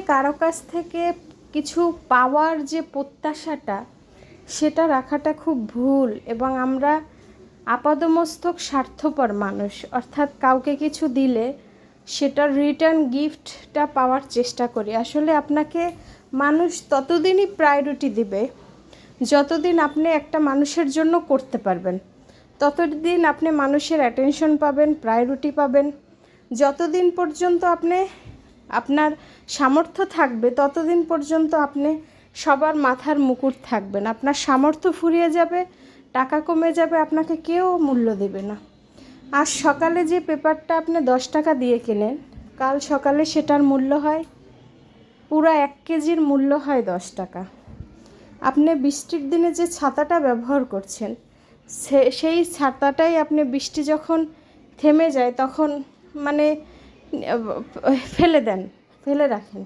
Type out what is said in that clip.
কারো কাছ থেকে কিছু পাওয়ার যে প্রত্যাশাটা, সেটা রাখাটা খুব ভুল। এবং আমরা আপাদমস্তক স্বার্থপর মানুষ, অর্থাৎ কাউকে কিছু দিলে সেটার রিটার্ন গিফটটা পাওয়ার চেষ্টা করি। আসলে আপনাকে মানুষ ততদিনই প্রায়োরিটি দিবে যতদিন আপনি একটা মানুষের জন্য করতে পারবেন, ততদিন আপনি মানুষের অ্যাটেনশন পাবেন, প্রায়োরিটি পাবেন। যতদিন পর্যন্ত আপনার সামর্থ্য থাকবে ততদিন পর্যন্ত আপনি সবার মাথার মুকুট থাকবেন। আপনার সামর্থ্য ফুরিয়ে যাবে, টাকা কমে যাবে, আপনাকে কেউ মূল্য দেবে না। আজ সকালে যে পেপারটা আপনি 10 টাকা দিয়ে কেনেন, কাল সকালে সেটার মূল্য হয় পুরো 1 কেজির মূল্য হয় 10 টাকা। আপনি বৃষ্টির দিনে যে ছাতাটা ব্যবহার করছেন, সেই ছাতাটাই আপনি বৃষ্টি যখন থেমে যায় তখন মানে ফেলে দেন, ফেলে রাখেন।